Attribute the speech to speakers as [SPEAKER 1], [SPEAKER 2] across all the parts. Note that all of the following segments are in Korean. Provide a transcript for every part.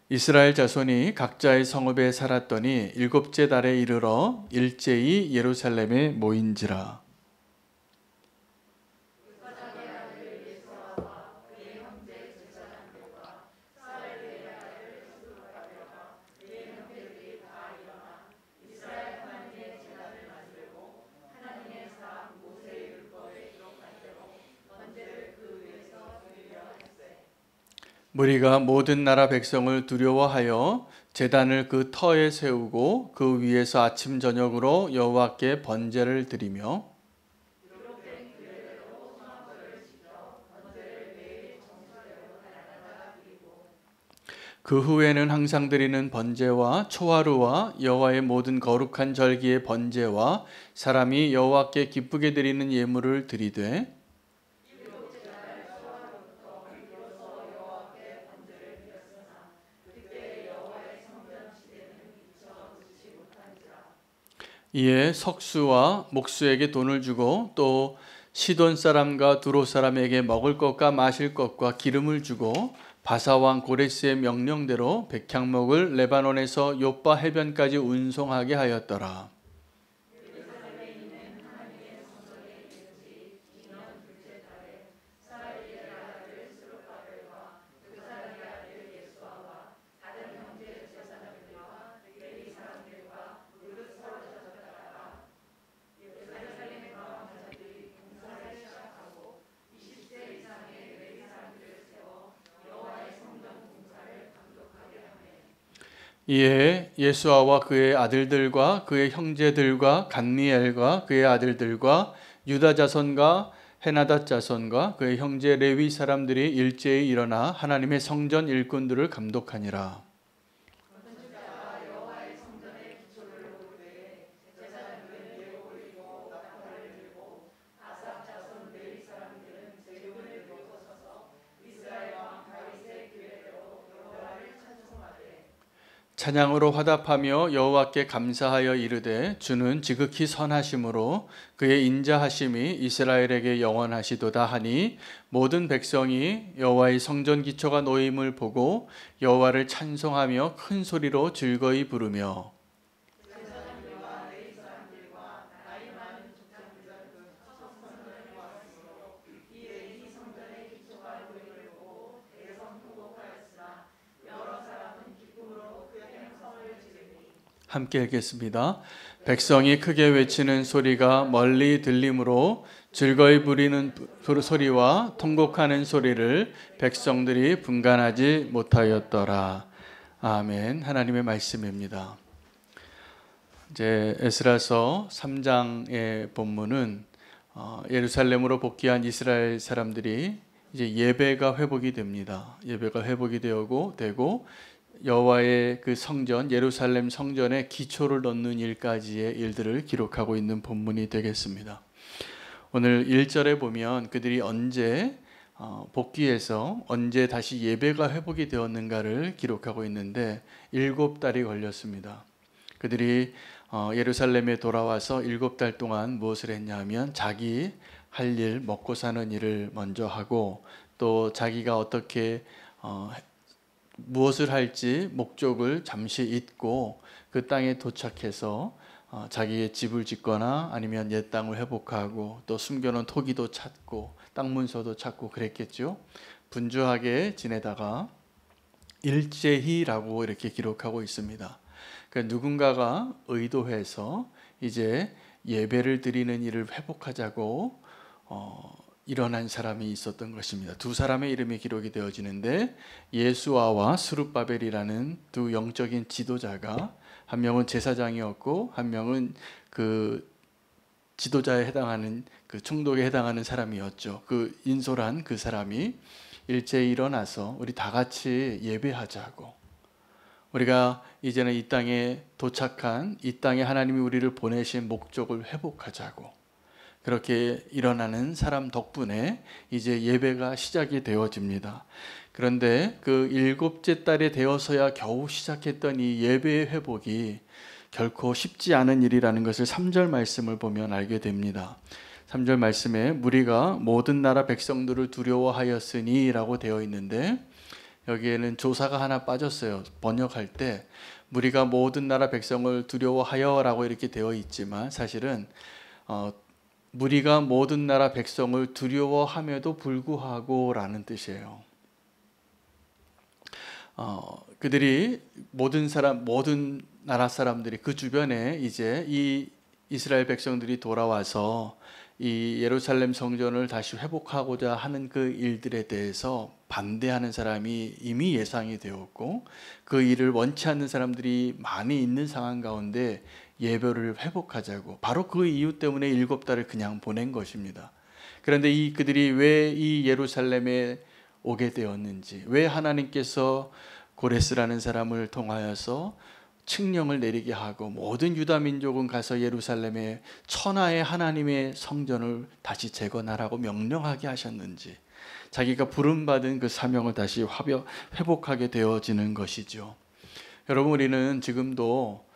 [SPEAKER 1] 이스라엘 자손이 각자의 성읍에 살았더니 일곱째 달에 이르러 일제히 예루살렘에 모인지라. 무리가 모든 나라 백성을 두려워하여 제단을 그 터에 세우고 그 위에서 아침 저녁으로 여호와께 번제를 드리며 그 후에는 항상 드리는 번제와 초하루와 여호와의 모든 거룩한 절기의 번제와 사람이 여호와께 기쁘게 드리는 예물을 드리되 이에 석수와 목수에게 돈을 주고 또 시돈 사람과 두로 사람에게 먹을 것과 마실 것과 기름을 주고 바사왕 고레스의 명령대로 백향목을 레바논에서 요빠 해변까지 운송하게 하였더라. 이에 예수아와 그의 아들들과 그의 형제들과 간미엘과 그의 아들들과 유다 자손과 헤나닷 자손과 그의 형제 레위 사람들이 일제히 일어나 하나님의 성전 일꾼들을 감독하니라. 찬양으로 화답하며 여호와께 감사하여 이르되 주는 지극히 선하심으로 그의 인자하심이 이스라엘에게 영원하시도다 하니 모든 백성이 여호와의 성전 기초가 놓임을 보고 여호와를 찬송하며 큰 소리로 즐거이 부르며 함께 읽겠습니다. 백성이 크게 외치는 소리가 멀리 들림으로 즐거이 부리는 소리와 통곡하는 소리를 백성들이 분간하지 못하였더라. 아멘. 하나님의 말씀입니다. 이제 에스라서 3장의 본문은 예루살렘으로 복귀한 이스라엘 사람들이 이제 예배가 회복이 됩니다. 예배가 회복이 되고 여호와의 그 성전 예루살렘 성전의 기초를 넣는 일까지의 일들을 기록하고 있는 본문이 되겠습니다. 오늘 1절에 보면 그들이 언제 복귀해서 언제 다시 예배가 회복이 되었는가를 기록하고 있는데 7달이 걸렸습니다. 그들이 예루살렘에 돌아와서 7달 동안 무엇을 했냐면 자기 할 일, 먹고 사는 일을 먼저 하고 또 자기가 어떻게 무엇을 할지 목적을 잠시 잊고 그 땅에 도착해서 자기의 집을 짓거나 아니면 옛 땅을 회복하고 또 숨겨놓은 토기도 찾고 땅 문서도 찾고 그랬겠죠. 분주하게 지내다가 일제히라고 이렇게 기록하고 있습니다. 그러니까 누군가가 의도해서 이제 예배를 드리는 일을 회복하자고 일어난 사람이 있었던 것입니다. 두 사람의 이름이 기록이 되어지는데 예수아와 스룹바벨이라는 두 영적인 지도자가 한 명은 제사장이었고 한 명은 그 지도자에 해당하는 그 총독에 해당하는 사람이었죠. 그 인솔한 그 사람이 일제히 일어나서 우리 다 같이 예배하자고, 우리가 이제는 이 땅에 도착한 이 땅에 하나님이 우리를 보내신 목적을 회복하자고, 그렇게 일어나는 사람 덕분에 이제 예배가 시작이 되어집니다. 그런데 그 7째 달에 되어서야 겨우 시작했던 이 예배의 회복이 결코 쉽지 않은 일이라는 것을 3절 말씀을 보면 알게 됩니다. 3절 말씀에 무리가 모든 나라 백성들을 두려워하였으니 라고 되어 있는데 여기에는 조사가 하나 빠졌어요. 번역할 때 무리가 모든 나라 백성을 두려워하여라고 이렇게 되어 있지만 사실은 무리가 모든 나라 백성을 두려워함에도 불구하고라는 뜻이에요. 그들이 모든 나라 사람들이 그 주변에 이제 이 이스라엘 백성들이 돌아와서 이 예루살렘 성전을 다시 회복하고자 하는 그 일들에 대해서 반대하는 사람이 이미 예상이 되었고 그 일을 원치 않는 사람들이 많이 있는 상황 가운데 예배를 회복하자고 바로 그 이유 때문에 7달을 그냥 보낸 것입니다. 그런데 그들이 왜 이 예루살렘에 오게 되었는지, 왜 하나님께서 고레스라는 사람을 통하여서 칙령을 내리게 하고 모든 유다 민족은 가서 예루살렘에 천하의 하나님의 성전을 다시 재건하라고 명령하게 하셨는지, 자기가 부름받은 그 사명을 다시 회복하게 되어지는 것이죠. 여러분, 우리는 지금도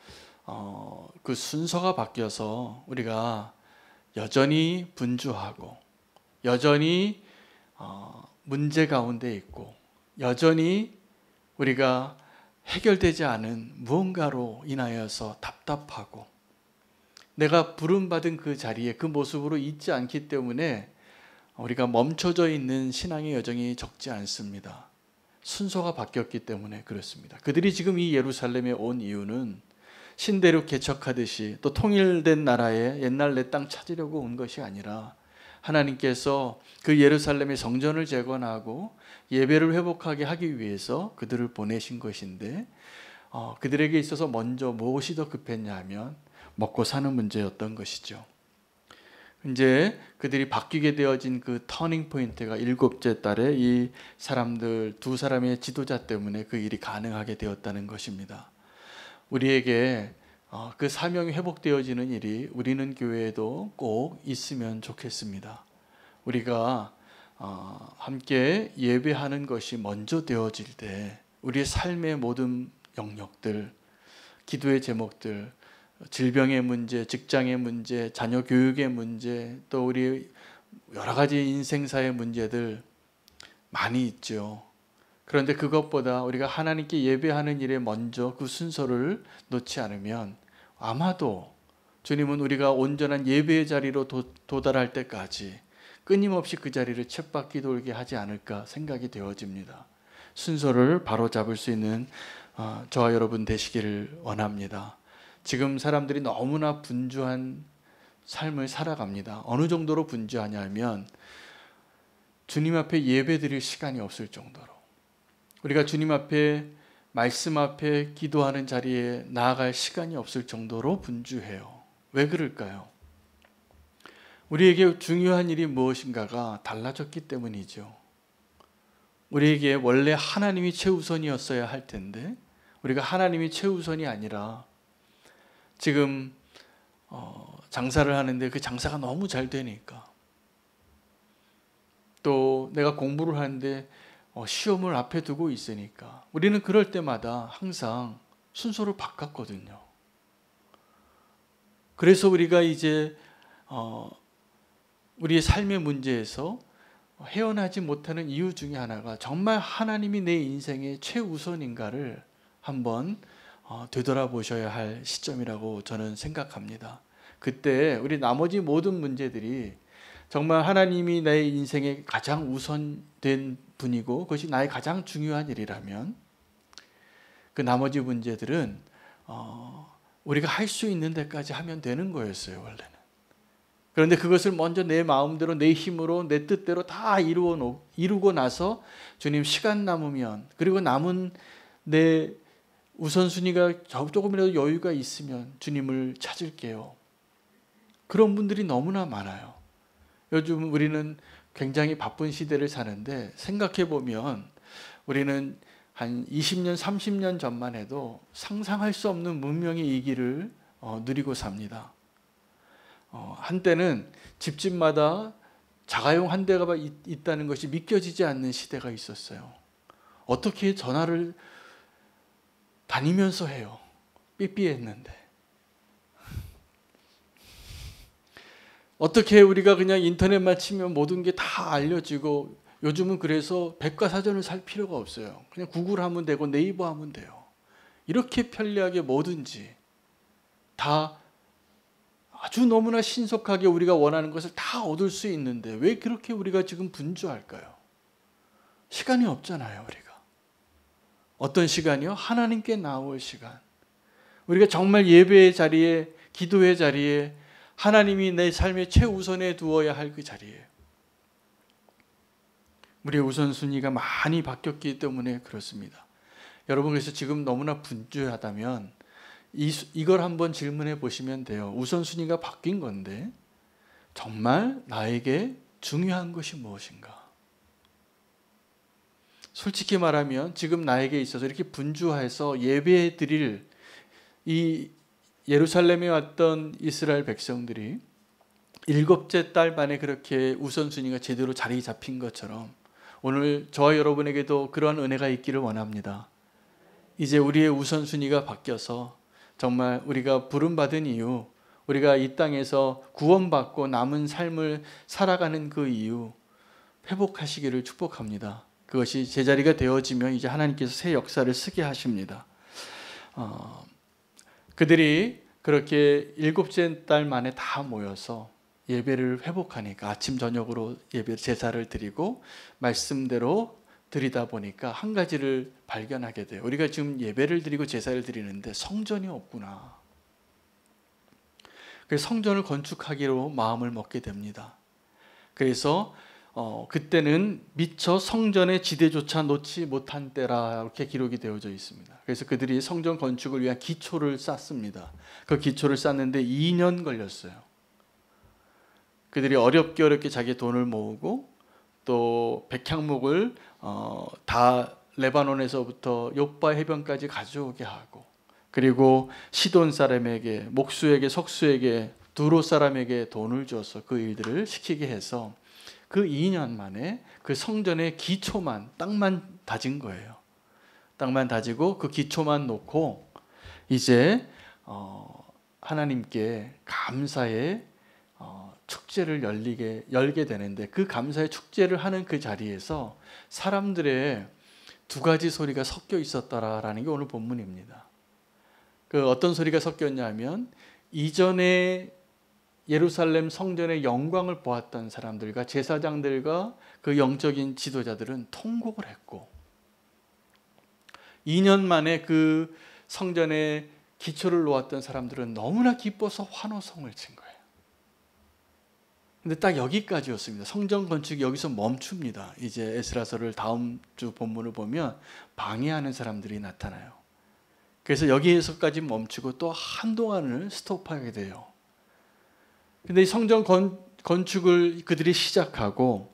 [SPEAKER 1] 그 순서가 바뀌어서 우리가 여전히 분주하고 여전히 문제 가운데 있고 여전히 우리가 해결되지 않은 무언가로 인하여서 답답하고 내가 부름받은 그 자리에 그 모습으로 있지 않기 때문에 우리가 멈춰져 있는 신앙의 여정이 적지 않습니다. 순서가 바뀌었기 때문에 그렇습니다. 그들이 지금 이 예루살렘에 온 이유는 신대륙 개척하듯이 또 통일된 나라에 옛날 내 땅 찾으려고 온 것이 아니라 하나님께서 그 예루살렘의 성전을 재건하고 예배를 회복하게 하기 위해서 그들을 보내신 것인데 그들에게 있어서 먼저 무엇이 더 급했냐 하면 먹고 사는 문제였던 것이죠. 이제 그들이 바뀌게 되어진 그 터닝 포인트가 7째 달에 이 사람들 두 사람의 지도자 때문에 그 일이 가능하게 되었다는 것입니다. 우리에게 그 사명이 회복되어지는 일이 우리는 교회에도 꼭 있으면 좋겠습니다. 우리가 함께 예배하는 것이 먼저 되어질 때 우리의 삶의 모든 영역들, 기도의 제목들, 질병의 문제, 직장의 문제, 자녀 교육의 문제, 또 우리 여러 가지 인생사의 문제들 많이 있죠. 그런데 그것보다 우리가 하나님께 예배하는 일에 먼저 그 순서를 놓지 않으면 아마도 주님은 우리가 온전한 예배의 자리로 도달할 때까지 끊임없이 그 자리를 쳇바퀴 돌게 하지 않을까 생각이 되어집니다. 순서를 바로잡을 수 있는 저와 여러분 되시기를 원합니다. 지금 사람들이 너무나 분주한 삶을 살아갑니다. 어느 정도로 분주하냐면 주님 앞에 예배 드릴 시간이 없을 정도로, 우리가 주님 앞에 말씀 앞에 기도하는 자리에 나아갈 시간이 없을 정도로 분주해요. 왜 그럴까요? 우리에게 중요한 일이 무엇인가가 달라졌기 때문이죠. 우리에게 원래 하나님이 최우선이었어야 할 텐데 우리가 하나님이 최우선이 아니라 지금 장사를 하는데 그 장사가 너무 잘 되니까, 또 내가 공부를 하는데 시험을 앞에 두고 있으니까 우리는 그럴 때마다 항상 순서를 바꿨거든요. 그래서 우리가 이제 우리의 삶의 문제에서 헤어나지 못하는 이유 중에 하나가 정말 하나님이 내 인생의 최우선인가를 한번 되돌아보셔야 할 시점이라고 저는 생각합니다. 그때 우리 나머지 모든 문제들이 정말 하나님이 내 인생의 가장 우선된 분이고 그것이 나의 가장 중요한 일이라면 그 나머지 문제들은 우리가 할 수 있는 데까지 하면 되는 거였어요, 원래는. 그런데 그것을 먼저 내 마음대로, 내 힘으로, 내 뜻대로 다 이루고 나서 주님 시간 남으면, 그리고 남은 내 우선순위가 조금이라도 여유가 있으면 주님을 찾을게요. 그런 분들이 너무나 많아요. 요즘 우리는 굉장히 바쁜 시대를 사는데 생각해 보면 우리는 한 20년, 30년 전만 해도 상상할 수 없는 문명의 이기를 누리고 삽니다. 한때는 집집마다 자가용 한 대가 있다는 것이 믿겨지지 않는 시대가 있었어요. 어떻게 전화를 다니면서 해요? 삐삐했는데. 어떻게 우리가 그냥 인터넷만 치면 모든 게 다 알려지고 요즘은 그래서 백과사전을 살 필요가 없어요. 그냥 구글하면 되고 네이버 하면 돼요. 이렇게 편리하게 뭐든지 다 아주 너무나 신속하게 우리가 원하는 것을 다 얻을 수 있는데 왜 그렇게 우리가 지금 분주할까요? 시간이 없잖아요, 우리가. 어떤 시간이요? 하나님께 나올 시간. 우리가 정말 예배의 자리에, 기도의 자리에 하나님이 내 삶의 최우선에 두어야 할 그 자리예요. 우리의 우선순위가 많이 바뀌었기 때문에 그렇습니다. 여러분, 그래서 지금 너무나 분주하다면 이걸 한번 질문해 보시면 돼요. 우선순위가 바뀐 건데 정말 나에게 중요한 것이 무엇인가? 솔직히 말하면 지금 나에게 있어서 이렇게 분주해서 예배 드릴 이 예루살렘에 왔던 이스라엘 백성들이 7째 달 만에 그렇게 우선순위가 제대로 자리 잡힌 것처럼 오늘 저와 여러분에게도 그런 은혜가 있기를 원합니다. 이제 우리의 우선순위가 바뀌어서 정말 우리가 부름받은 이유, 우리가 이 땅에서 구원받고 남은 삶을 살아가는 그 이유 회복하시기를 축복합니다. 그것이 제자리가 되어지면 이제 하나님께서 새 역사를 쓰게 하십니다. 그들이 그렇게 7째 달 만에 다 모여서 예배를 회복하니까 아침 저녁으로 예배 제사를 드리고 말씀대로 드리다 보니까 한 가지를 발견하게 돼요. 우리가 지금 예배를 드리고 제사를 드리는데 성전이 없구나. 그래서 성전을 건축하기로 마음을 먹게 됩니다. 그래서 그때는 미처 성전의 지대조차 놓지 못한 때라 이렇게 기록이 되어져 있습니다. 그래서 그들이 성전 건축을 위한 기초를 쌓습니다. 그 기초를 쌓는데 2년 걸렸어요. 그들이 어렵게 자기 돈을 모으고 또 백향목을 다 레바논에서부터 욥바 해변까지 가져오게 하고 그리고 시돈 사람에게 목수에게 석수에게 두로 사람에게 돈을 줘서 그 일들을 시키게 해서 그 2년 만에 그 성전의 기초만 땅만 다진 거예요. 땅만 다지고 그 기초만 놓고 이제 하나님께 감사의 축제를 열게 되는데 그 감사의 축제를 하는 그 자리에서 사람들의 두 가지 소리가 섞여 있었다라는 게 오늘 본문입니다. 그 어떤 소리가 섞였냐면 이전에 예루살렘 성전의 영광을 보았던 사람들과 제사장들과 그 영적인 지도자들은 통곡을 했고 2년 만에 그 성전의 기초를 놓았던 사람들은 너무나 기뻐서 환호성을 친 거예요. 근데 딱 여기까지였습니다. 성전 건축이 여기서 멈춥니다. 이제 에스라서를 다음 주 본문을 보면 방해하는 사람들이 나타나요. 그래서 여기에서까지 멈추고 또 한동안을 스톱하게 돼요. 근데 이 성전 건축을 그들이 시작하고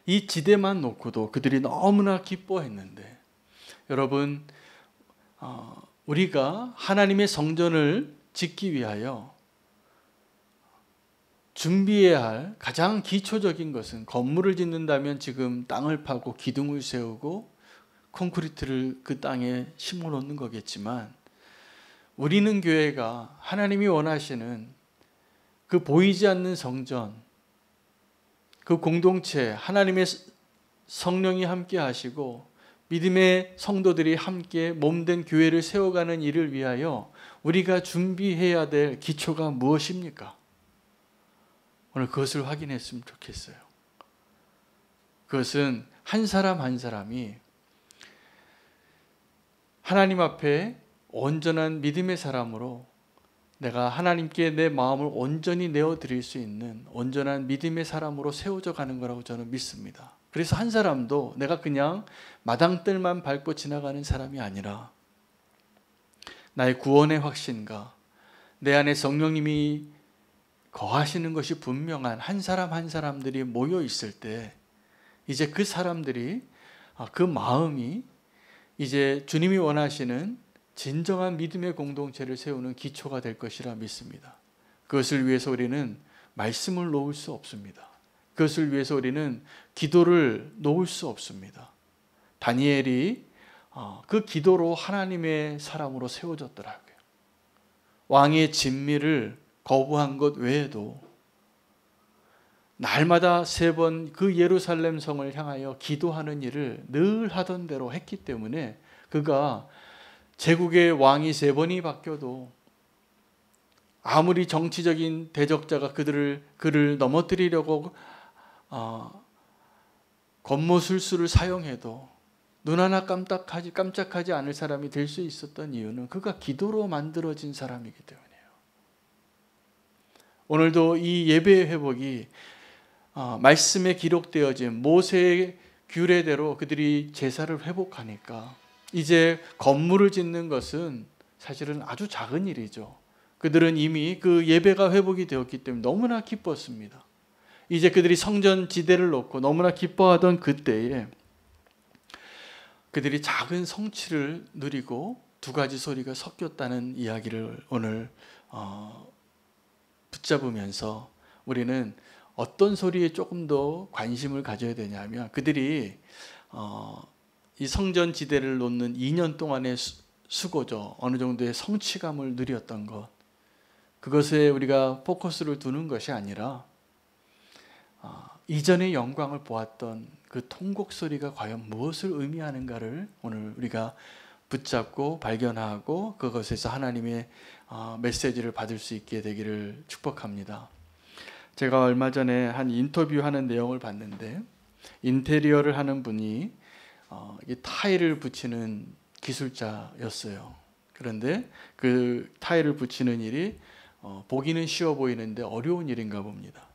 [SPEAKER 1] 이 지대만 놓고도 그들이 너무나 기뻐했는데 여러분 우리가 하나님의 성전을 짓기 위하여 준비해야 할 가장 기초적인 것은 건물을 짓는다면 지금 땅을 파고 기둥을 세우고 콘크리트를 그 땅에 심어 놓는 거겠지만 우리는 교회가 하나님이 원하시는 그 보이지 않는 성전, 그 공동체, 하나님의 성령이 함께 하시고 믿음의 성도들이 함께 몸된 교회를 세워가는 일을 위하여 우리가 준비해야 될 기초가 무엇입니까? 오늘 그것을 확인했으면 좋겠어요. 그것은 한 사람 한 사람이 하나님 앞에 온전한 믿음의 사람으로 내가 하나님께 내 마음을 온전히 내어드릴 수 있는 온전한 믿음의 사람으로 세워져 가는 거라고 저는 믿습니다. 그래서 한 사람도 내가 그냥 마당들만 밟고 지나가는 사람이 아니라 나의 구원의 확신과 내 안에 성령님이 거하시는 것이 분명한 한 사람 한 사람들이 모여 있을 때 이제 그 사람들이 그 마음이 이제 주님이 원하시는 진정한 믿음의 공동체를 세우는 기초가 될 것이라 믿습니다. 그것을 위해서 우리는 말씀을 놓을 수 없습니다. 그것을 위해서 우리는 기도를 놓을 수 없습니다. 다니엘이 그 기도로 하나님의 사람으로 세워졌더라고요. 왕의 진미를 거부한 것 외에도 날마다 3번 그 예루살렘 성을 향하여 기도하는 일을 늘 하던 대로 했기 때문에 그가 제국의 왕이 3번이 바뀌어도 아무리 정치적인 대적자가 그를 넘어뜨리려고 권모술수를 사용해도 눈 하나 깜짝하지 않을 사람이 될 수 있었던 이유는 그가 기도로 만들어진 사람이기 때문이에요. 오늘도 이 예배의 회복이 말씀에 기록되어진 모세의 규례대로 그들이 제사를 회복하니까 이제 건물을 짓는 것은 사실은 아주 작은 일이죠. 그들은 이미 그 예배가 회복이 되었기 때문에 너무나 기뻤습니다. 이제 그들이 성전 지대를 놓고 너무나 기뻐하던 그때에 그들이 작은 성취를 누리고 2가지 소리가 섞였다는 이야기를 오늘 붙잡으면서 우리는 어떤 소리에 조금 더 관심을 가져야 되냐면 그들이 이 성전 지대를 놓는 2년 동안의 수고죠. 어느 정도의 성취감을 누렸던 것. 그것에 우리가 포커스를 두는 것이 아니라 이전의 영광을 보았던 그 통곡 소리가 과연 무엇을 의미하는가를 오늘 우리가 붙잡고 발견하고 그것에서 하나님의 메시지를 받을 수 있게 되기를 축복합니다. 제가 얼마 전에 한 인터뷰하는 내용을 봤는데 인테리어를 하는 분이 타일을 붙이는 기술자였어요. 그런데 그 타일을 붙이는 일이 보기는 쉬워 보이는데 어려운 일인가 봅니다.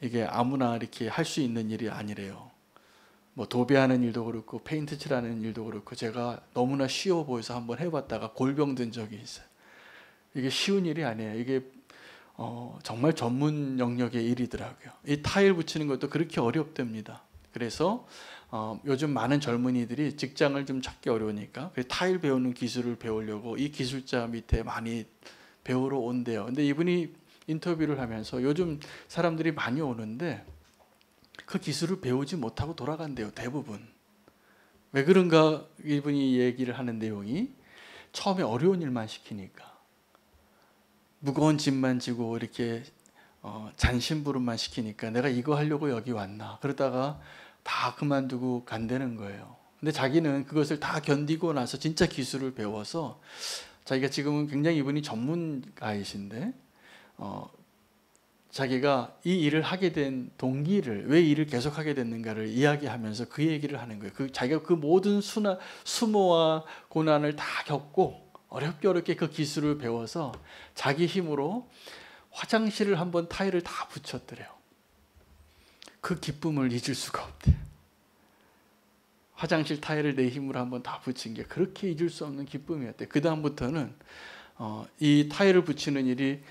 [SPEAKER 1] 이게 아무나 이렇게 할 수 있는 일이 아니래요. 뭐 도배하는 일도 그렇고 페인트 칠하는 일도 그렇고 제가 너무나 쉬워 보여서 한번 해봤다가 골병 든 적이 있어요. 이게 쉬운 일이 아니에요. 이게 정말 전문 영역의 일이더라고요. 이 타일 붙이는 것도 그렇게 어렵답니다. 그래서 요즘 많은 젊은이들이 직장을 좀 찾기 어려우니까 타일 배우는 기술을 배우려고 이 기술자 밑에 많이 배우러 온대요. 근데 이분이 인터뷰를 하면서 요즘 사람들이 많이 오는데 그 기술을 배우지 못하고 돌아간대요. 대부분. 왜 그런가 이분이 얘기를 하는 내용이 처음에 어려운 일만 시키니까 무거운 짐만 지고 이렇게 잔심부름만 시키니까 내가 이거 하려고 여기 왔나 그러다가 다 그만두고 간다는 거예요. 근데 자기는 그것을 다 견디고 나서 진짜 기술을 배워서 자기가 지금은 굉장히 이분이 전문가이신데 자기가 이 일을 하게 된 동기를 왜 일을 계속하게 됐는가를 이야기하면서 그 얘기를 하는 거예요. 자기가 그 모든 수모와 고난을 다 겪고 어렵게 그 기술을 배워서 자기 힘으로 화장실을 한번 타일을 다 붙였더래요. 그 기쁨을 잊을 수가 없대요. 화장실 타일을 내 힘으로 한번 다 붙인 게 그렇게 잊을 수 없는 기쁨이었대요. 그 다음부터는 이 타일을 붙이는 일이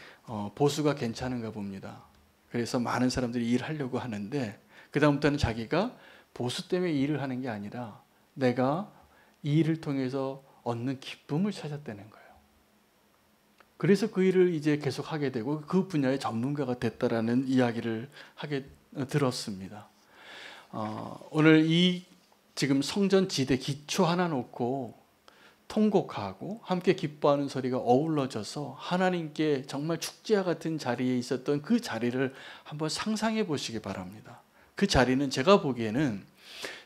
[SPEAKER 1] 보수가 괜찮은가 봅니다. 그래서 많은 사람들이 일하려고 하는데 그 다음부터는 자기가 보수 때문에 일을 하는 게 아니라 내가 이 일을 통해서 얻는 기쁨을 찾았다는 거예요. 그래서 그 일을 이제 계속 하게 되고 그 분야의 전문가가 됐다라는 이야기를 들었습니다. 오늘 이 지금 성전 지대 기초 하나 놓고 통곡하고 함께 기뻐하는 소리가 어우러져서 하나님께 정말 축제와 같은 자리에 있었던 그 자리를 한번 상상해 보시기 바랍니다. 그 자리는 제가 보기에는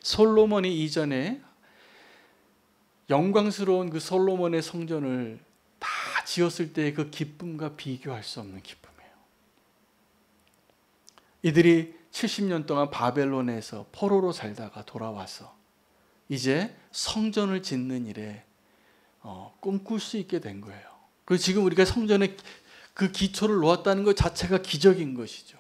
[SPEAKER 1] 솔로몬이 이전에 영광스러운 그 솔로몬의 성전을 다 지었을 때의 그 기쁨과 비교할 수 없는 기쁨이에요. 이들이 70년 동안 바벨론에서 포로로 살다가 돌아와서 이제 성전을 짓는 일에 꿈꿀 수 있게 된 거예요. 그래서 지금 우리가 성전에 그 기초를 놓았다는 것 자체가 기적인 것이죠.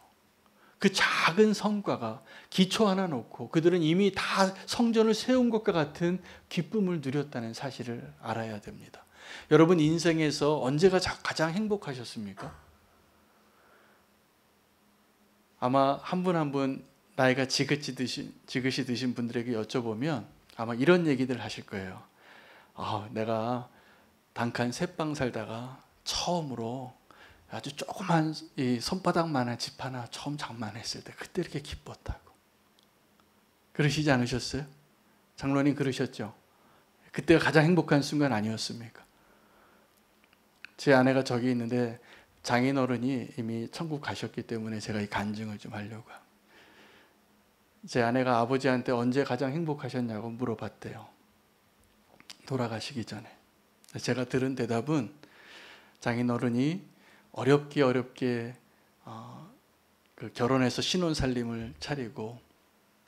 [SPEAKER 1] 그 작은 성과가 기초 하나 놓고 그들은 이미 다 성전을 세운 것과 같은 기쁨을 누렸다는 사실을 알아야 됩니다. 여러분 인생에서 언제가 가장 행복하셨습니까? 아마 한 분 한 분 나이가 지긋이 드신 분들에게 여쭤보면 아마 이런 얘기들 하실 거예요. 내가 단칸 셋방 살다가 처음으로 아주 조그만 이 손바닥만한 집 하나 처음 장만했을 때 그때 이렇게 기뻤다고. 그러시지 않으셨어요? 장로님 그러셨죠? 그때가 가장 행복한 순간 아니었습니까? 제 아내가 저기 있는데 장인어른이 이미 천국 가셨기 때문에 제가 이 간증을 좀 하려고 합니다. 제 아내가 아버지한테 언제 가장 행복하셨냐고 물어봤대요. 돌아가시기 전에. 제가 들은 대답은 장인어른이 어렵게 그 결혼해서 신혼살림을 차리고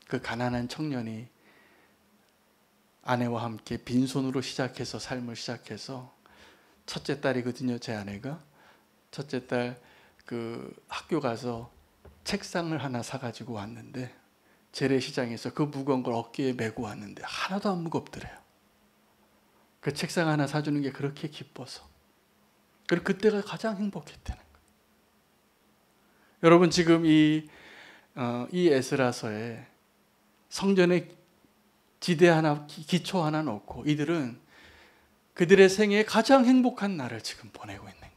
[SPEAKER 1] 그 가난한 청년이 아내와 함께 빈손으로 시작해서 삶을 시작해서 첫째 딸이거든요, 제 아내가. 첫째 딸 그 학교 가서 책상을 하나 사가지고 왔는데 재래시장에서 그 무거운 걸 어깨에 메고 왔는데 하나도 안 무겁더래요. 그 책상 하나 사주는 게 그렇게 기뻐서. 그리고 그때가 가장 행복했다는 거예요. 여러분 지금 이 에스라서에 성전에 지대 하나, 기초 하나 놓고 이들은 그들의 생애에 가장 행복한 날을 지금 보내고 있는 거예요.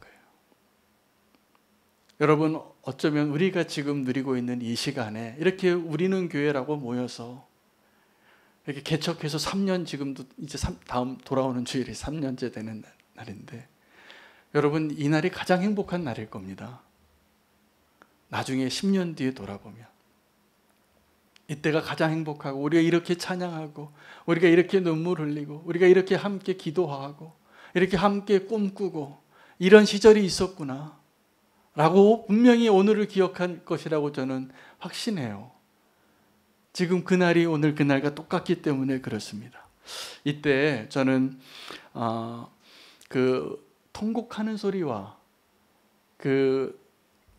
[SPEAKER 1] 여러분 어쩌면 우리가 지금 누리고 있는 이 시간에 이렇게 우리는 교회라고 모여서 이렇게 개척해서 3년 지금도 이제 다음 돌아오는 주일이 3년째 되는 날인데 여러분 이 날이 가장 행복한 날일 겁니다. 나중에 10년 뒤에 돌아보면 이때가 가장 행복하고 우리가 이렇게 찬양하고 우리가 이렇게 눈물 흘리고 우리가 이렇게 함께 기도하고 이렇게 함께 꿈꾸고 이런 시절이 있었구나 라고 분명히 오늘을 기억할 것이라고 저는 확신해요. 지금 그날이 오늘 그날과 똑같기 때문에 그렇습니다. 이때 저는 그 통곡하는 소리와 그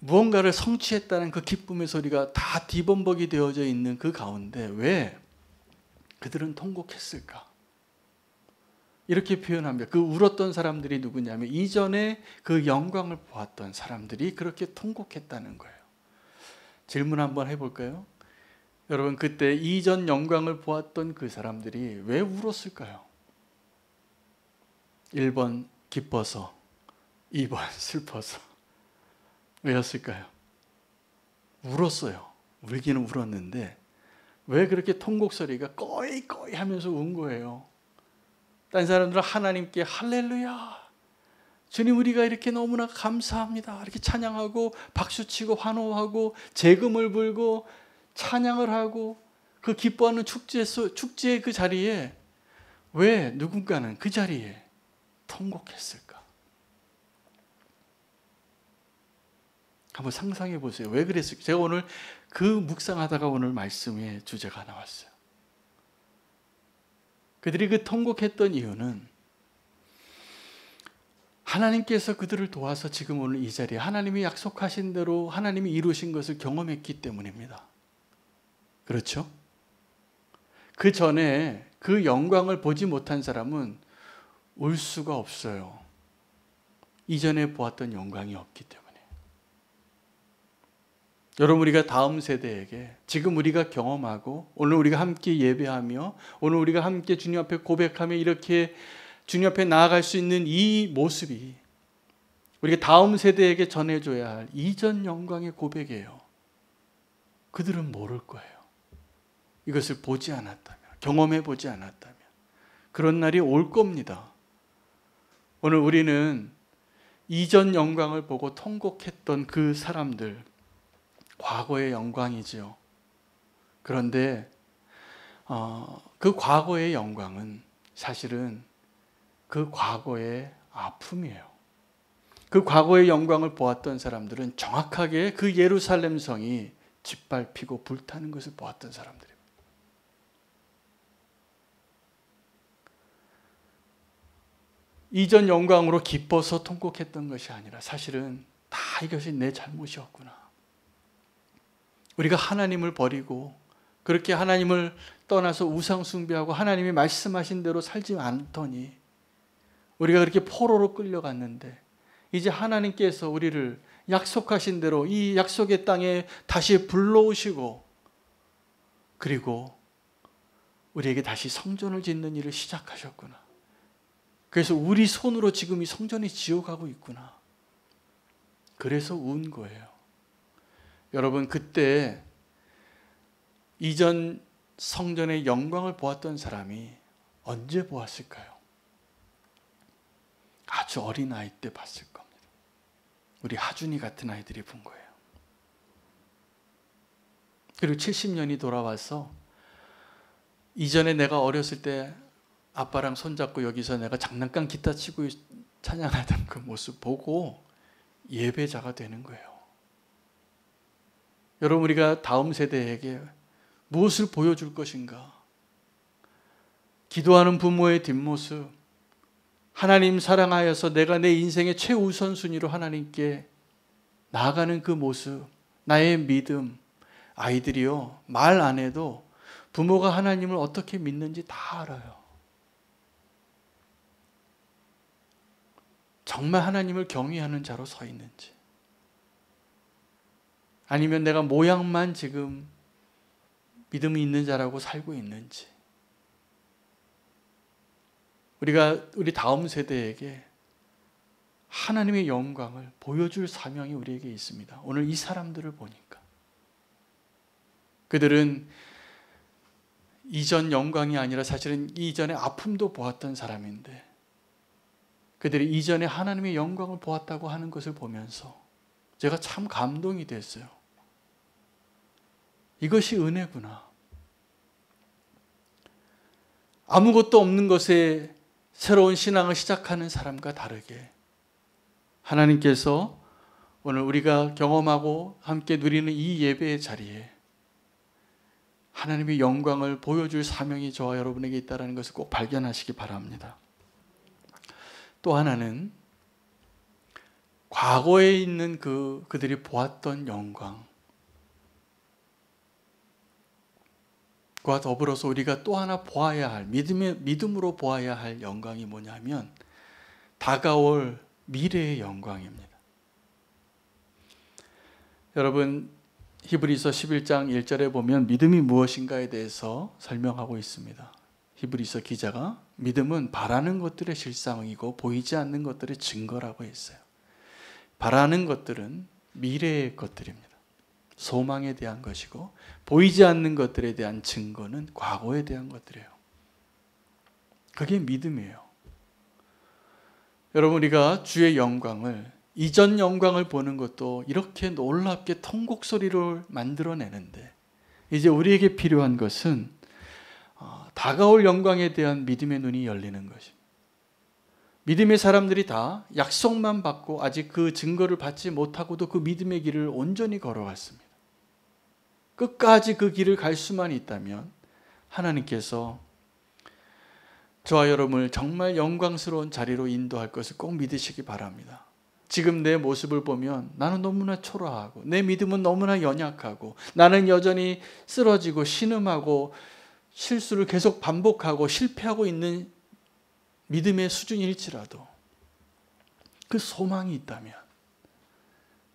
[SPEAKER 1] 무언가를 성취했다는 그 기쁨의 소리가 다 뒤범벅이 되어져 있는 그 가운데 왜 그들은 통곡했을까? 이렇게 표현합니다. 그 울었던 사람들이 누구냐면 이전에 그 영광을 보았던 사람들이 그렇게 통곡했다는 거예요. 질문 한번 해볼까요? 여러분 그때 이전 영광을 보았던 그 사람들이 왜 울었을까요? 1번 기뻐서, 2번 슬퍼서. 왜였을까요? 울었어요. 울기는 울었는데 왜 그렇게 통곡 소리가 꺼이 하면서 운 거예요? 딴 사람들은 하나님께 할렐루야 주님 우리가 이렇게 너무나 감사합니다 이렇게 찬양하고 박수치고 환호하고 재금을 불고 찬양을 하고 그 기뻐하는 축제의 그 자리에 왜 누군가는 그 자리에 통곡했을까? 한번 상상해 보세요. 왜 그랬을까? 제가 오늘 그 묵상하다가 오늘 말씀의 주제가 나왔어요. 그들이 그 통곡했던 이유는 하나님께서 그들을 도와서 지금 오늘 이 자리에 하나님이 약속하신 대로 하나님이 이루신 것을 경험했기 때문입니다. 그렇죠? 그 전에 그 영광을 보지 못한 사람은 울 수가 없어요. 이전에 보았던 영광이 없기 때문에. 여러분 우리가 다음 세대에게 지금 우리가 경험하고 오늘 우리가 함께 예배하며 오늘 우리가 함께 주님 앞에 고백하며 이렇게 주님 앞에 나아갈 수 있는 이 모습이 우리가 다음 세대에게 전해줘야 할 이전 영광의 고백이에요. 그들은 모를 거예요. 이것을 보지 않았다면, 경험해 보지 않았다면. 그런 날이 올 겁니다. 오늘 우리는 이전 영광을 보고 통곡했던 그 사람들, 과거의 영광이지요. 그런데 그 과거의 영광은 사실은 그 과거의 아픔이에요. 그 과거의 영광을 보았던 사람들은 정확하게 그 예루살렘 성이 짓밟히고 불타는 것을 보았던 사람들입니다. 이전 영광으로 기뻐서 통곡했던 것이 아니라 사실은 다 이것이 내 잘못이었구나. 우리가 하나님을 버리고 그렇게 하나님을 떠나서 우상 숭배하고 하나님이 말씀하신 대로 살지 않더니 우리가 그렇게 포로로 끌려갔는데 이제 하나님께서 우리를 약속하신 대로 이 약속의 땅에 다시 불러오시고 그리고 우리에게 다시 성전을 짓는 일을 시작하셨구나. 그래서 우리 손으로 지금 이 성전이 지어가고 있구나. 그래서 운 거예요. 여러분 그때 이전 성전의 영광을 보았던 사람이 언제 보았을까요? 아주 어린 아이 때 봤을 겁니다. 우리 하준이 같은 아이들이 본 거예요. 그리고 70년이 돌아와서 이전에 내가 어렸을 때 아빠랑 손잡고 여기서 내가 장난감 기타 치고 찬양하던 그 모습 보고 예배자가 되는 거예요. 여러분, 우리가 다음 세대에게 무엇을 보여줄 것인가? 기도하는 부모의 뒷모습, 하나님 사랑하여서 내가 내 인생의 최우선순위로 하나님께 나아가는 그 모습, 나의 믿음. 아이들이요, 말 안 해도 부모가 하나님을 어떻게 믿는지 다 알아요. 정말 하나님을 경외하는 자로 서 있는지, 아니면 내가 모양만 지금 믿음이 있는 자라고 살고 있는지, 우리 다음 세대에게 하나님의 영광을 보여줄 사명이 우리에게 있습니다. 오늘 이 사람들을 보니까 그들은 이전 영광이 아니라 사실은 이전의 아픔도 보았던 사람인데, 그들이 이전에 하나님의 영광을 보았다고 하는 것을 보면서 제가 참 감동이 됐어요. 이것이 은혜구나. 아무것도 없는 것에 새로운 신앙을 시작하는 사람과 다르게 하나님께서 오늘 우리가 경험하고 함께 누리는 이 예배의 자리에 하나님의 영광을 보여줄 사명이 저와 여러분에게 있다는 것을 꼭 발견하시기 바랍니다. 또 하나는 과거에 있는 그들이 보았던 영광과 더불어서 우리가 또 하나 보아야 할, 믿음으로 보아야 할 영광이 뭐냐면 다가올 미래의 영광입니다. 여러분, 히브리서 11장 1절에 보면 믿음이 무엇인가에 대해서 설명하고 있습니다. 히브리서 기자가 믿음은 바라는 것들의 실상이고 보이지 않는 것들의 증거라고 했어요. 바라는 것들은 미래의 것들입니다. 소망에 대한 것이고, 보이지 않는 것들에 대한 증거는 과거에 대한 것들이에요. 그게 믿음이에요. 여러분, 우리가 주의 영광을, 이전 영광을 보는 것도 이렇게 놀랍게 통곡소리를 만들어내는데, 이제 우리에게 필요한 것은 다가올 영광에 대한 믿음의 눈이 열리는 것입니다. 믿음의 사람들이 다 약속만 받고 아직 그 증거를 받지 못하고도 그 믿음의 길을 온전히 걸어갔습니다. 끝까지 그 길을 갈 수만 있다면 하나님께서 저와 여러분을 정말 영광스러운 자리로 인도할 것을 꼭 믿으시기 바랍니다. 지금 내 모습을 보면 나는 너무나 초라하고 내 믿음은 너무나 연약하고 나는 여전히 쓰러지고 신음하고 실수를 계속 반복하고 실패하고 있는 믿음의 수준일지라도 그 소망이 있다면,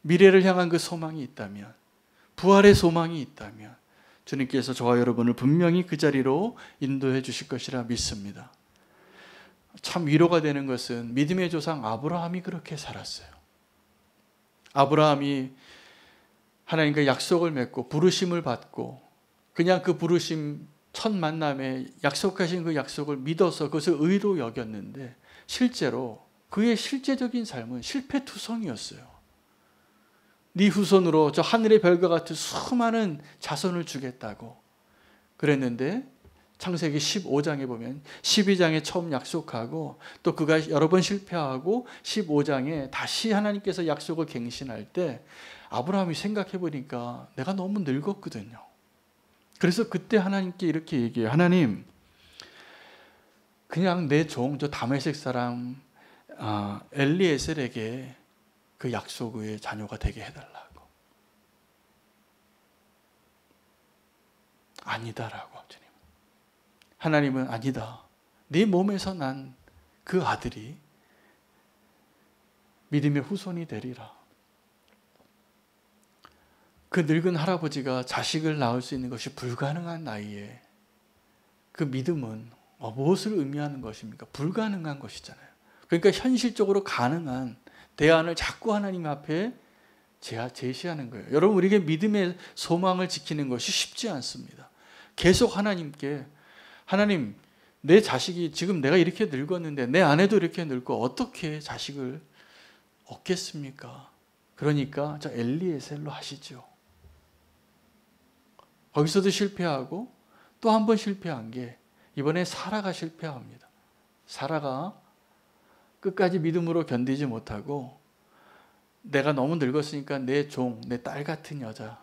[SPEAKER 1] 미래를 향한 그 소망이 있다면, 부활의 소망이 있다면 주님께서 저와 여러분을 분명히 그 자리로 인도해 주실 것이라 믿습니다. 참 위로가 되는 것은 믿음의 조상 아브라함이 그렇게 살았어요. 아브라함이 하나님과 약속을 맺고 부르심을 받고 그냥 그 부르심 첫 만남에 약속하신 그 약속을 믿어서 그것을 의로 여겼는데 실제로 그의 실제적인 삶은 실패투성이었어요. 네 후손으로 저 하늘의 별과 같은 수많은 자손을 주겠다고 그랬는데 창세기 15장에 보면 12장에 처음 약속하고 또 그가 여러 번 실패하고 15장에 다시 하나님께서 약속을 갱신할 때 아브라함이 생각해 보니까 내가 너무 늙었거든요. 그래서 그때 하나님께 이렇게 얘기해요. 하나님, 그냥 내 종 저 다메섹 사람 엘리에셀에게 그 약속의 자녀가 되게 해달라고. 아니다라고 주님. 하나님은 아니다. 네 몸에서 난 그 아들이 믿음의 후손이 되리라. 그 늙은 할아버지가 자식을 낳을 수 있는 것이 불가능한 나이에 그 믿음은 무엇을 의미하는 것입니까? 불가능한 것이잖아요. 그러니까 현실적으로 가능한 대안을 자꾸 하나님 앞에 제시하는 거예요. 여러분, 우리에게 믿음의 소망을 지키는 것이 쉽지 않습니다. 계속 하나님께, 하나님, 내 자식이 지금 내가 이렇게 늙었는데 내 아내도 이렇게 늙고 어떻게 자식을 얻겠습니까? 그러니까 저 엘리에셀로 하시죠. 거기서도 실패하고 또 한 번 실패한 게 이번에 사라가 실패합니다. 사라가 끝까지 믿음으로 견디지 못하고 내가 너무 늙었으니까 내 종, 내 딸 같은 여자,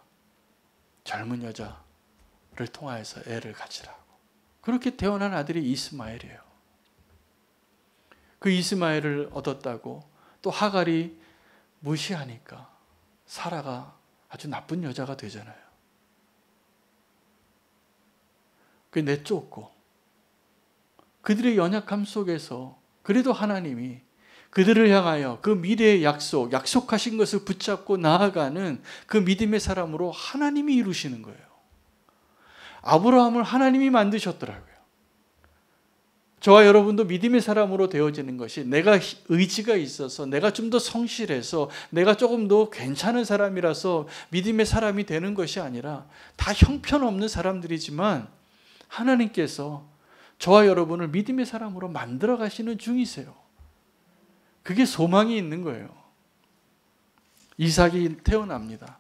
[SPEAKER 1] 젊은 여자를 통하여서 애를 가지라고. 그렇게 태어난 아들이 이스마엘이에요. 그 이스마엘을 얻었다고 또 하갈이 무시하니까 사라가 아주 나쁜 여자가 되잖아요. 그 내쫓고 그들의 연약함 속에서 그래도 하나님이 그들을 향하여 그 미래의 약속하신 것을 붙잡고 나아가는 그 믿음의 사람으로 하나님이 이루시는 거예요. 아브라함을 하나님이 만드셨더라고요. 저와 여러분도 믿음의 사람으로 되어지는 것이 내가 의지가 있어서 내가 좀 더 성실해서 내가 조금 더 괜찮은 사람이라서 믿음의 사람이 되는 것이 아니라 다 형편없는 사람들이지만 하나님께서 저와 여러분을 믿음의 사람으로 만들어 가시는 중이세요. 그게 소망이 있는 거예요. 이삭이 태어납니다.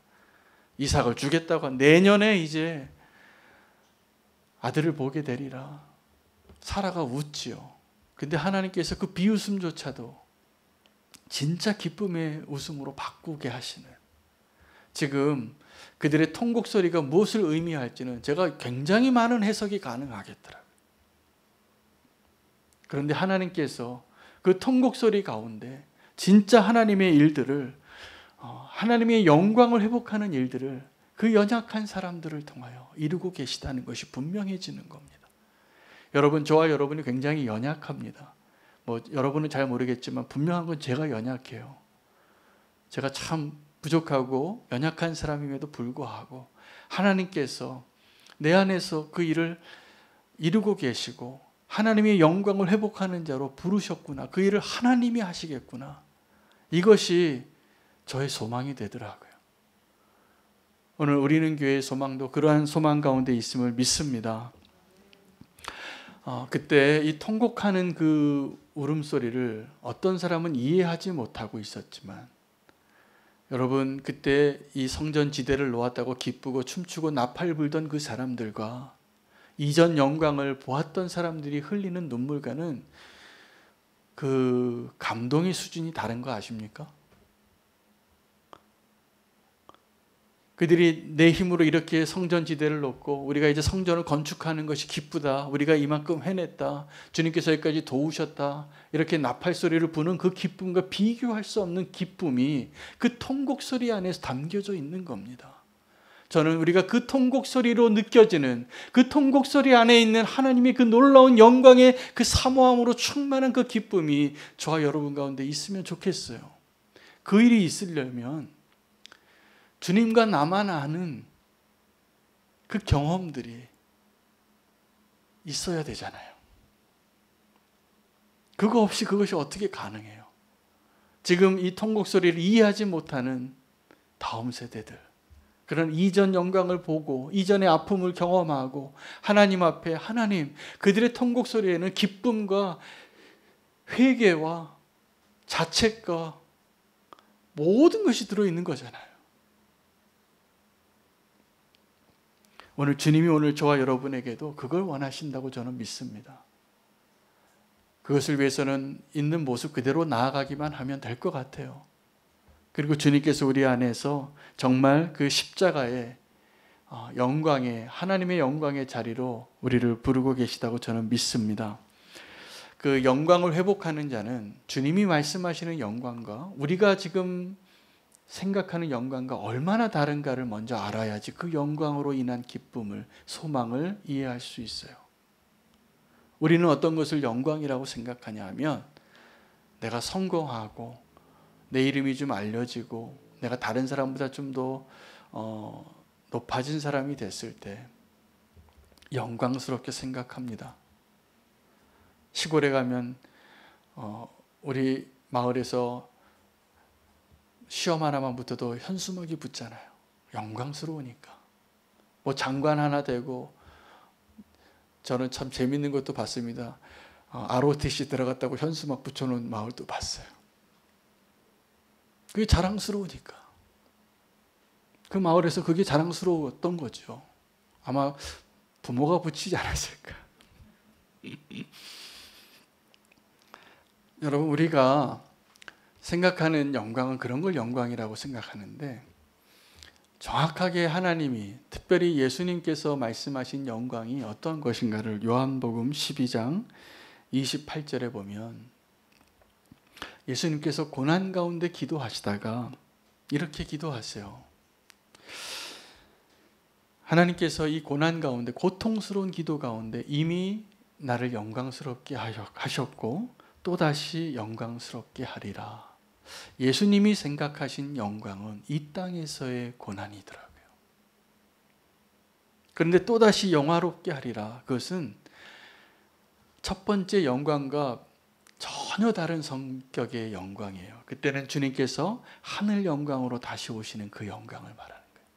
[SPEAKER 1] 이삭을 주겠다고 내년에 이제 아들을 보게 되리라. 사라가 웃지요. 근데 하나님께서 그 비웃음조차도 진짜 기쁨의 웃음으로 바꾸게 하시는, 지금 그들의 통곡 소리가 무엇을 의미할지는 제가 굉장히 많은 해석이 가능하겠더라고요. 그런데 하나님께서 그 통곡 소리 가운데 진짜 하나님의 일들을, 하나님의 영광을 회복하는 일들을 그 연약한 사람들을 통하여 이루고 계시다는 것이 분명해지는 겁니다. 여러분, 저와 여러분이 굉장히 연약합니다. 여러분은 잘 모르겠지만 분명한 건 제가 연약해요. 제가 참 부족하고 연약한 사람임에도 불구하고 하나님께서 내 안에서 그 일을 이루고 계시고 하나님의 영광을 회복하는 자로 부르셨구나. 그 일을 하나님이 하시겠구나. 이것이 저의 소망이 되더라고요. 오늘 우리는 교회의 소망도 그러한 소망 가운데 있음을 믿습니다. 그때 이 통곡하는 그 울음소리를 어떤 사람은 이해하지 못하고 있었지만, 여러분, 그때 이 성전 지대를 놓았다고 기쁘고 춤추고 나팔 불던 그 사람들과 이전 영광을 보았던 사람들이 흘리는 눈물과는 그 감동의 수준이 다른 거 아십니까? 그들이 내 힘으로 이렇게 성전 지대를 놓고 우리가 이제 성전을 건축하는 것이 기쁘다, 우리가 이만큼 해냈다, 주님께서 여기까지 도우셨다, 이렇게 나팔 소리를 부는 그 기쁨과 비교할 수 없는 기쁨이 그 통곡 소리 안에서 담겨져 있는 겁니다. 저는 우리가 그 통곡 소리로 느껴지는, 그 통곡 소리 안에 있는 하나님의 그 놀라운 영광의 그 사모함으로 충만한 그 기쁨이 저와 여러분 가운데 있으면 좋겠어요. 그 일이 있으려면 주님과 나만 아는 그 경험들이 있어야 되잖아요. 그거 없이 그것이 어떻게 가능해요? 지금 이 통곡 소리를 이해하지 못하는 다음 세대들, 그런 이전 영광을 보고 이전의 아픔을 경험하고 하나님 앞에, 하나님, 그들의 통곡 소리에는 기쁨과 회개와 자책과 모든 것이 들어있는 거잖아요. 오늘 주님이 오늘 저와 여러분에게도 그걸 원하신다고 저는 믿습니다. 그것을 위해서는 있는 모습 그대로 나아가기만 하면 될 것 같아요. 그리고 주님께서 우리 안에서 정말 그 십자가의 영광의, 하나님의 영광의 자리로 우리를 부르고 계시다고 저는 믿습니다. 그 영광을 회복하는 자는 주님이 말씀하시는 영광과 우리가 지금 생각하는 영광과 얼마나 다른가를 먼저 알아야지 그 영광으로 인한 기쁨을, 소망을 이해할 수 있어요. 우리는 어떤 것을 영광이라고 생각하냐 하면, 내가 성공하고 내 이름이 좀 알려지고 내가 다른 사람보다 좀 더 높아진 사람이 됐을 때 영광스럽게 생각합니다. 시골에 가면 우리 마을에서 시험 하나만 붙어도 현수막이 붙잖아요. 영광스러우니까. 장관 하나 되고, 저는 참 재밌는 것도 봤습니다. ROTC 들어갔다고 현수막 붙여놓은 마을도 봤어요. 그게 자랑스러우니까. 그 마을에서 그게 자랑스러웠던 거죠. 아마 부모가 붙이지 않았을까. 여러분, 우리가 생각하는 영광은 그런 걸 영광이라고 생각하는데, 정확하게 하나님이, 특별히 예수님께서 말씀하신 영광이 어떤 것인가를 요한복음 12장 28절에 보면, 예수님께서 고난 가운데 기도하시다가 이렇게 기도하세요. 하나님께서 이 고난 가운데, 고통스러운 기도 가운데 이미 나를 영광스럽게 하셨고 또다시 영광스럽게 하리라. 예수님이 생각하신 영광은 이 땅에서의 고난이더라고요. 그런데 또다시 영화롭게 하리라. 그것은 첫 번째 영광과 전혀 다른 성격의 영광이에요. 그때는 주님께서 하늘 영광으로 다시 오시는 그 영광을 말하는 거예요.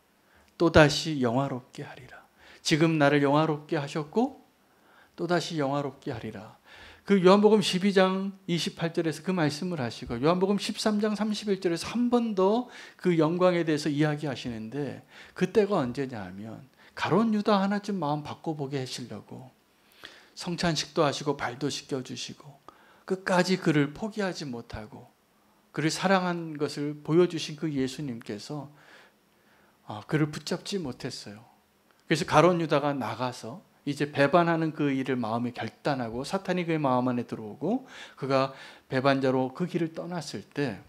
[SPEAKER 1] 또다시 영화롭게 하리라. 지금 나를 영화롭게 하셨고 또다시 영화롭게 하리라. 그 요한복음 12장 28절에서 그 말씀을 하시고, 요한복음 13장 31절에서 한 번 더 그 영광에 대해서 이야기하시는데, 그때가 언제냐 하면 가룟 유다 하나쯤 마음 바꿔보게 하시려고 성찬식도 하시고 발도 씻겨주시고 끝까지 그를 포기하지 못하고 그를 사랑한 것을 보여주신 그 예수님께서 그를 붙잡지 못했어요. 그래서 가룟 유다가 나가서 이제 배반하는 그 일을 마음에 결단하고 사탄이 그의 마음 안에 들어오고 그가 배반자로 그 길을 떠났을 때,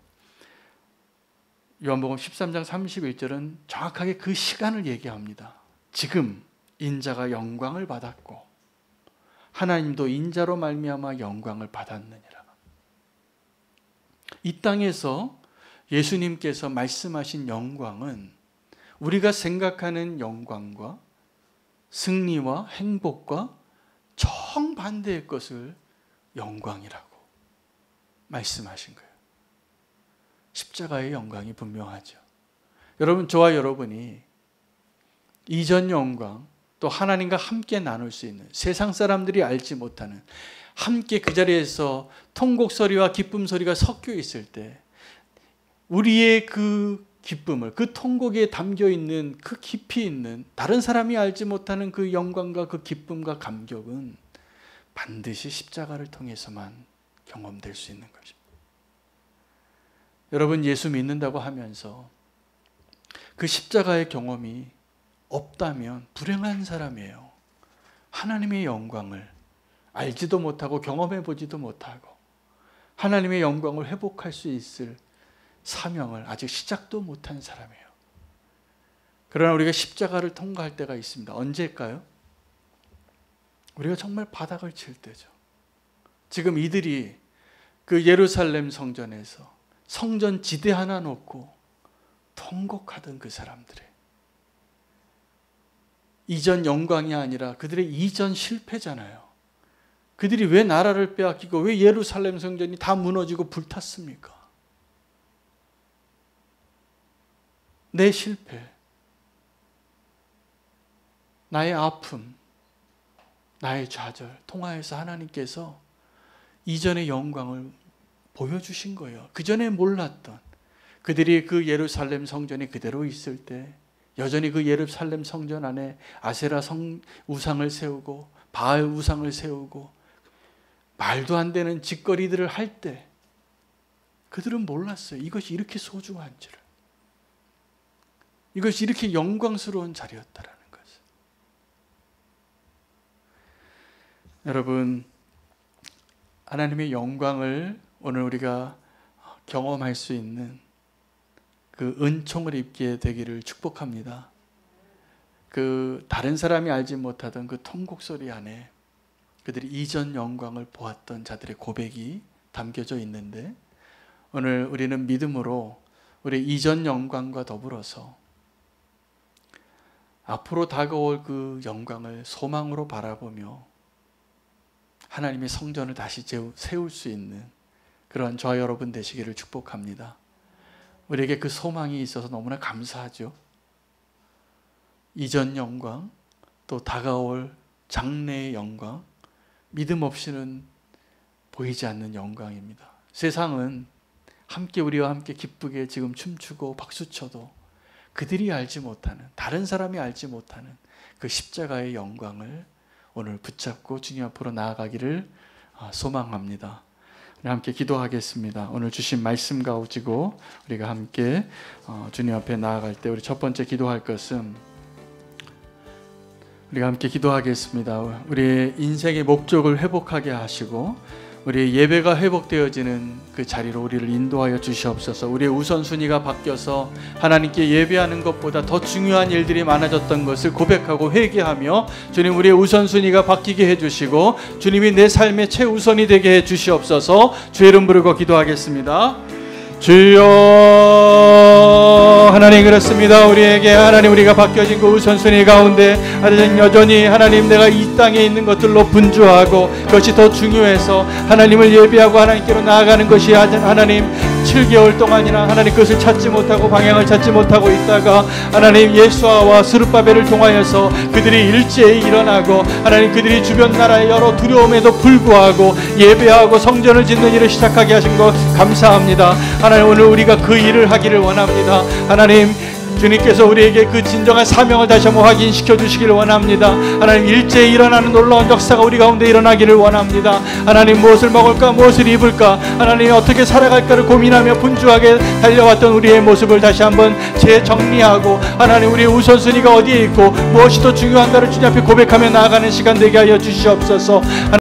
[SPEAKER 1] 요한복음 13장 31절은 정확하게 그 시간을 얘기합니다. 지금 인자가 영광을 받았고 하나님도 인자로 말미암아 영광을 받았느니라. 이 땅에서 예수님께서 말씀하신 영광은 우리가 생각하는 영광과 승리와 행복과 정반대의 것을 영광이라고 말씀하신 거예요. 십자가의 영광이 분명하죠. 여러분, 저와 여러분이 이전 영광, 또 하나님과 함께 나눌 수 있는, 세상 사람들이 알지 못하는, 함께 그 자리에서 통곡 소리와 기쁨 소리가 섞여 있을 때 우리의 그 기쁨을, 그 통곡에 담겨 있는 그 깊이 있는 다른 사람이 알지 못하는 그 영광과 그 기쁨과 감격은 반드시 십자가를 통해서만 경험될 수 있는 것입니다. 여러분, 예수 믿는다고 하면서 그 십자가의 경험이 없다면 불행한 사람이에요. 하나님의 영광을 알지도 못하고 경험해 보지도 못하고 하나님의 영광을 회복할 수 있을 사명을 아직 시작도 못한 사람이에요. 그러나 우리가 십자가를 통과할 때가 있습니다. 언제일까요? 우리가 정말 바닥을 칠 때죠. 지금 이들이 그 예루살렘 성전에서 성전 지대 하나 놓고 통곡하던 그 사람들의 이전 영광이 아니라 그들의 이전 실패잖아요. 그들이 왜 나라를 빼앗기고 왜 예루살렘 성전이 다 무너지고 불탔습니까? 내 실패, 나의 아픔, 나의 좌절 통하여서 하나님께서 이전의 영광을 보여주신 거예요. 그 전에 몰랐던 그들이 그 예루살렘 성전이 그대로 있을 때 여전히 그 예루살렘 성전 안에 아세라 우상을 세우고 바알 우상을 세우고 말도 안 되는 짓거리들을 할 때 그들은 몰랐어요. 이것이 이렇게 소중한 줄을. 이것이 이렇게 영광스러운 자리였다라는 것을. 여러분, 하나님의 영광을 오늘 우리가 경험할 수 있는 그 은총을 입게 되기를 축복합니다. 그 다른 사람이 알지 못하던 그 통곡 소리 안에 그들이 이전 영광을 보았던 자들의 고백이 담겨져 있는데, 오늘 우리는 믿음으로 우리 이전 영광과 더불어서 앞으로 다가올 그 영광을 소망으로 바라보며 하나님의 성전을 다시 세울 수 있는 그런 저와 여러분 되시기를 축복합니다. 우리에게 그 소망이 있어서 너무나 감사하죠. 이전 영광, 또 다가올 장래의 영광, 믿음 없이는 보이지 않는 영광입니다. 세상은 우리와 함께 기쁘게 지금 춤추고 박수쳐도 그들이 알지 못하는, 다른 사람이 알지 못하는 그 십자가의 영광을 오늘 붙잡고 주님 앞으로 나아가기를 소망합니다. 우리 함께 기도하겠습니다. 오늘 주신 말씀 가지고 우리가 함께 주님 앞에 나아갈 때 우리 첫 번째 기도할 것은, 우리가 함께 기도하겠습니다. 우리의 인생의 목적을 회복하게 하시고 우리의 예배가 회복되어지는 그 자리로 우리를 인도하여 주시옵소서. 우리의 우선순위가 바뀌어서 하나님께 예배하는 것보다 더 중요한 일들이 많아졌던 것을 고백하고 회개하며, 주님 우리의 우선순위가 바뀌게 해주시고 주님이 내 삶의 최우선이 되게 해주시옵소서. 주의 이름 부르고 기도하겠습니다. 주여, 하나님 그렇습니다. 우리에게 하나님 우리가 바뀌어진 그 우선순위 가운데 아직 여전히 하나님 내가 이 땅에 있는 것들로 분주하고 그것이 더 중요해서 하나님을 예배하고 하나님께로 나아가는 것이 하나님 7개월 동안이나 하나님 그것을 찾지 못하고 방향을 찾지 못하고 있다가 하나님 예수아와 스룹바벨을 통하여서 그들이 일제히 일어나고 하나님 그들이 주변 나라의 여러 두려움에도 불구하고 예배하고 성전을 짓는 일을 시작하게 하신 것 감사합니다. 하나님 오늘 우리가 그 일을 하기를 원합니다. 하나님 주님께서 우리에게 그 진정한 사명을 다시 한번 확인시켜 주시기를 원합니다. 하나님 일제히 일어나는 놀라운 역사가 우리 가운데 일어나기를 원합니다. 하나님 무엇을 먹을까 무엇을 입을까 하나님 어떻게 살아갈까를 고민하며 분주하게 달려왔던 우리의 모습을 다시 한번 재정리하고 하나님 우리의 우선순위가 어디에 있고 무엇이 더 중요한가를 주님 앞에 고백하며 나아가는 시간 되게 하여 주시옵소서.